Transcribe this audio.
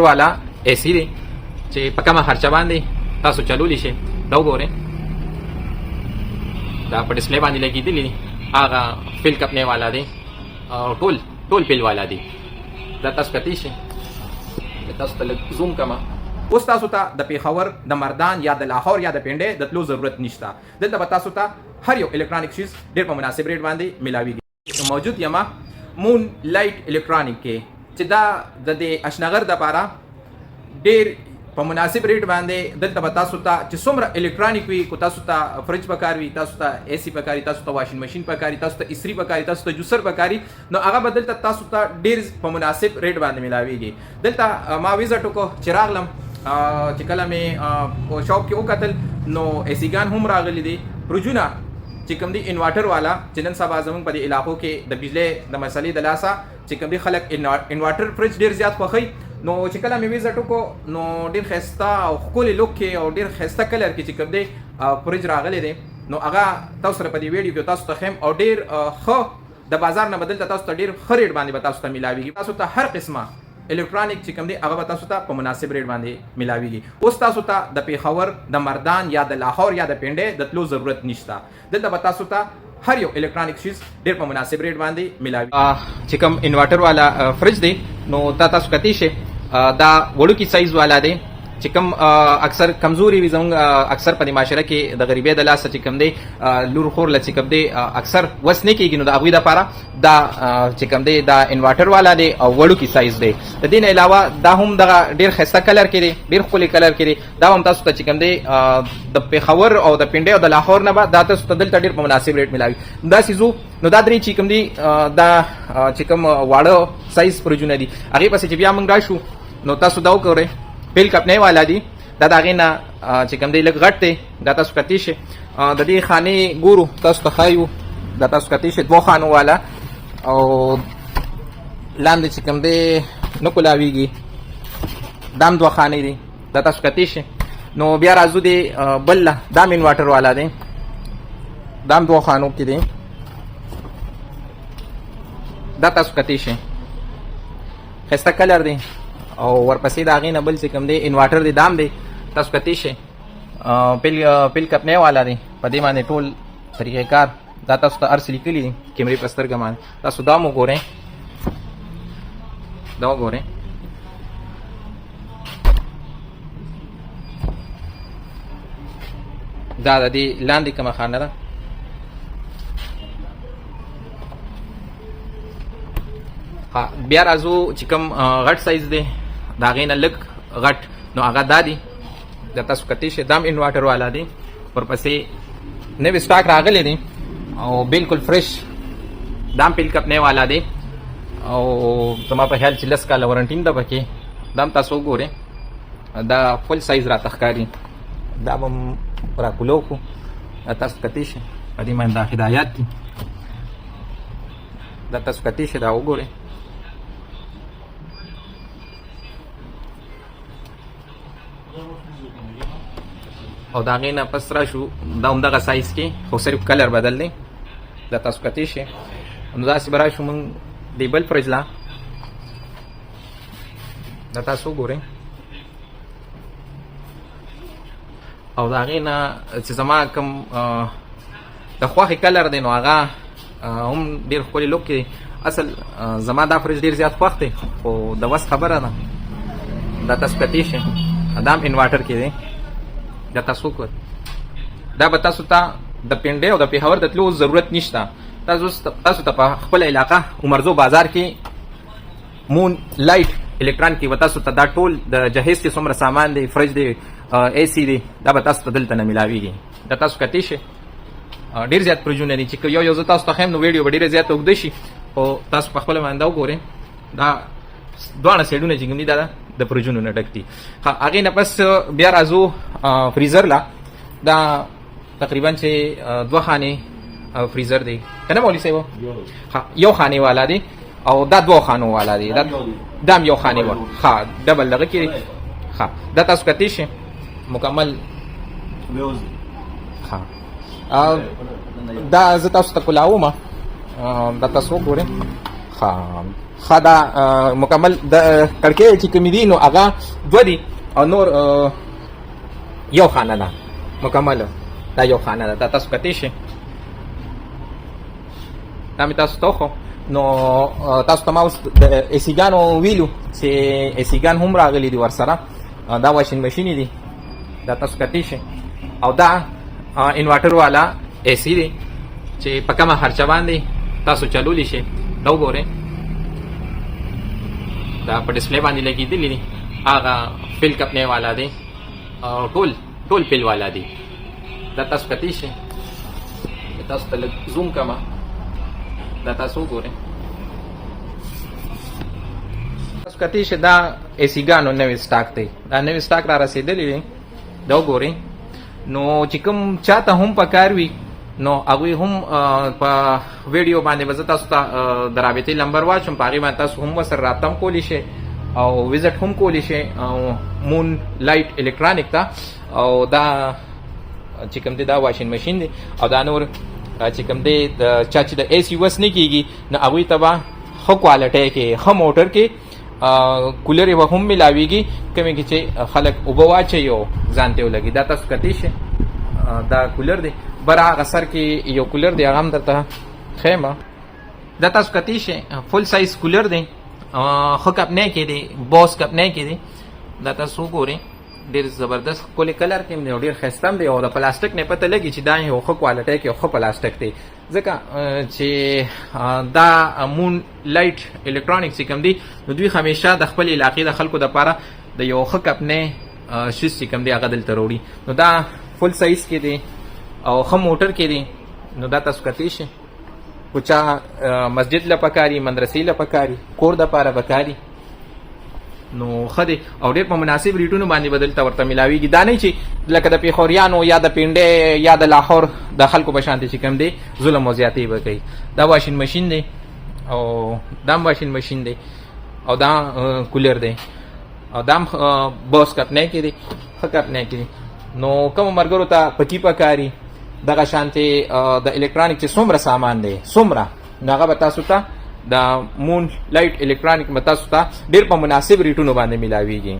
والا एसी دی چې په کومه خرچه باندې تاسو چلولی شئ دا وګورئ دا په ډسپلی باندې لګېدلی دي هغه فیل کپنې والا دی او ټول فیل والا دی دا تاسو کتی شئ تاسو ته لږ زوم کما اوس تاسو ته د پیښور د مردان یا د لاهور یا د پنډۍ د تلو ضرورت نشته دلته به تاسو ته هر یو الکترونیک شیز ډېر په مناسب ریټ باندې میلاویږي موجود یم مون لایټ الکترونیک کې چې دا د دې اشنغر دپاره ډېر په مناسب ریټ باندې دلته به تاسو ته چې څومره الکترونیک وي کو تاسو ته فریج پکار وي تاسو ته اے سی پکاري تاسو ته واشنګ ماشین پکاري تاسو ته استری پکاري تاسو ته جوسر پکاري نو هغه به دلته تاسو ته ډېر په مناسب ریټ باندې میلاویږي دلته ما ویزټ وکړو چې راغلم چې کله مې شاپ کې وکتل نو اے سیګان هم راغلي دي فرجونه چې کوم دی انورټر والا چې نن سبا زموږ په دې علاقو کې د بجلی د مسلې د لاسه چې کوم دی خلک انورټر فریج ډېر زیات خوښوي نو چې کله مې ویزټ وکړو نو ډېر ښایسته او ښکلي لوک کې او ډېر ښایسته کلر کې چې کوم دی فریج راغلی دی نو هغه تاسو سره په دې ویډیو کې تاسو ته ښیم او ډېر ښه د بازار نه بدل تاسو ته ډېر ښه ریټ باندې به تاسو ته میلاویږي تاسو ته هر قسمه الکترونیک چې کوم دی هغه به تاسو ته په مناسب ریټ باندې میلاویږي اوس تاسو ته د پیښور د مردان یا د لاهور یا د پنډۍ د تلو ضرورت نشته دلته به تاسو ته هر یو الکترونیک شیز ډېر په مناسب ریټ باندې میلاوي چې کوم انورټر والا فریج دی نو تاسو کتی شئ دا وړوکی سایز والا دی چې کوم اکثر کمزوري وي زموږ اکثر په دې معاشره کې د غریبۍ د لاسه چې کوم دی لور خور له چې کوم دی اکثر وس نه کېږي نو د هغوی دپاره دا چې کوم دی دا انورټر والا دی او وړوکی سایز دی د دې نه علاوه دا هم دغه ډېر ښایسته کلر کې دی ډېر ښکلي کلر کې دی دا هم تاسو ته چې کوم دی د پېښور او د پنډۍ او د لاهور نه به دا تاسو ته دلته ډېر په مناسب ریټ میلاوي داسې ځو نو دا درې چې کوم دی دا چې کوم واړه سایز فریجونه دي هغې پسې چې بیا موږ راشو نو تاسو دا وګورئ پیل کپنۍ والا دی دا د هغې نه چې کوم دی لږ غټ دی دا تاسو کتی شئ د دې خانې ګورو تاسو ته ښایو دا تاسو کتی شئ دوه خانو والا او لاندې چې کوم دی نه کولاویږي دا هم دوه خانې دي دا تاسو کتی شئ نو بیا راځو دی بل دا هم انورټر والا دی دا هم دوه خانو کې دی دا تاسو کتی شئ ښایسته کلر دی او ورپسې د هغې نه بل چې کوم دی انورټر دی دام دی تاسو کتی شئ پیل کپنۍ والا دی په دې باندې ټول طریقې کار دا تاسو ته هر څه لیکلي دي کیمرې په سترګه باندې تاسو دا هم وګورئ دا وګورئ دا د دې لاندې کومه خانه ده بیا راځو چې کوم غټ سایز دی د هغې نه لږ غټ نو هغه دا دی د تاسو کتی شئ دا هم انورټر والا دی ورپسې نوی سټاک راغلی دی او بالکل فرش دا هم پیل کپنۍ والا دی او زما په خیال چې 10 کاله وارنټي هم ده پکې دا هم تاسو وګورئ دا فل سایز راته ښکاري دا به هم راکولو کړو دا تاسو کتی شئ په دې باندې دا هدایات دي دا تاسو کتی شئ دا وګورئ او دا هغې نه پس راشو دا همدغه سایز کې خو صرف کلر بدل دی دا تاسو کتی شئ نو داسې به راشو موږ دې بل فریج لا دا تاسو وګورئ او د هغې نه چې زما کوم د خوښې کلر دی نو هغه هم ډېر ښکلي لوک کې دی اصل زما دا فریج ډېر زیات خوښ دی خو د وس خبره ده دا تاسو کتی شئ دا هم انورټر کې دی دا تاسو وګورئ دا به تاسو ته د پنډۍ او د پېښور د تلو ضرورت نشته تاسو ته په خپله علاقه عمرزو بازار کې مون لایټ الکتران کې به تاسو ته دا ټول د جهیز چې څومره سامان دی فریج دی اے سی دی دا به تاسو ته دلته نه میلاویږي دا تاسو کتی شئ ډېر زیات فریجونه دي چې یو زه تاسو ته ښیم نو ویډیو به ډېره زیاته اوږده شي خو تاسو په خپله باندې دا وګورئ دا دواړه سایډونه چې کوم دي دا د فریجونو نه ډک دي هغې نه پس بیا راځو فریزر لا دا تقریبا چې دوه خانې فریزر دی که نه مولوي صاحب یو خانې والا دی او دا دوه خانو والا دی دا هم یو خانې والا ښه ډبل دغه کې دی ښه دا تاسو کتی شئ مکمل ښه دا زه تاسو ته کولاوم دا تاسو وګورئ خدا مکمل د کړکۍ چې کوم دي نو هغه دوه دي او نور یو خانه ده مکمل دا یو خانه ده دا تاسو کتئ شئ دا مې تاسو ته وښو نو تاسو ته ما اوس د ایسیګانو ویلو چې ایسیګان هم راغلي دي ورسره دا واشنګ ماشینې دي دا تاسو کتئ شئ او دا انورټر والا ایسی دی چې په کومه خرچه باندې تاسو چلولی شئ دا وګورئ دا په ډسپلی باندې لګېدلی دي هغه فل کپنې والا دی او ټول فل والا دی دا تاسو کتئ شئ تاسو ته لږ زوم کړم دا تاسو وګورئ تاسو کتئ شئ دا ایسیګانو نوی سټاک دی دا نوی سټاک را رسېدلی دی دا وګورئ نو چې کوم چاته هم پکار وي نو هغوی هم په ویډیو باندې به زه تاسو ته د رابطې نمبر واچوم په هغې باندې تاسو هم ورسره رابطه هم کولی شئ او وزټ هم کولی شئ مون لایټ الکترانیک ته او دا چې کوم دی دا واشنګ ماشین دی او دا نور چې کوم دی د چا چې د اے سی وس نه کېږي نو هغوی ته به ښه کوالټۍ کې ښه موټر کې کولر به هم ملاویږي کومې کې چې خلک اوبه واچوي او ځان ته ولګي دا تاسو کتئ شئ دا کولر دی بر هغه سر کې یو کولر دی هغه هم درته ښیم دا تاسو کتئ شئ فل سایز کولر دی ښه کپنۍ کې دی بوس کپنۍ کې دی دا تاسو وګورئ ډېر زبردست ښکلی کلر کې دی او ډېر ښایسته هم دی او د پلاستیک نه پته لګي چې دا یو ښه کوالټۍ کې یو ښه پلاستیک دی ځکه چې دا مون لایټ الکترانیک چې کوم دی نو دوی همیشه د خپل علاقې د خلکو دپاره د یو ښه کپنۍ شیز چې کوم دی هغه دلته راوړي نو دا فل سایز کې دی او ښه موټر کې دی نو دا تاسو کتئ شئ خو چا مسجد له پکاري مدرسې له پکاري کور دپاره پکاري نو ښه دی او ډېر په مناسب ریټونو باندې به دلته ورته میلاویږي دا نه چې لکه د پېښوریانو یا د پنډۍ یا د لاهور د خلکو په شانتې چې کوم دی ظلم او زیاتۍ به کوي دا واشنګ ماشین دی او دا هم واشنګ ماشین دی او دا کولر دی او دا هم بوس کپنۍ کې دی ښه کپنۍ کې دی نو کومو ملګرو ته پکې پکاري دغه شانتې د الکترانیک چې څومره سامان دی څومره نو هغه به تاسو ته د مون لایټ الکترانیک به تاسو ته ډېر په مناسب ریټونو باندې میلاویږي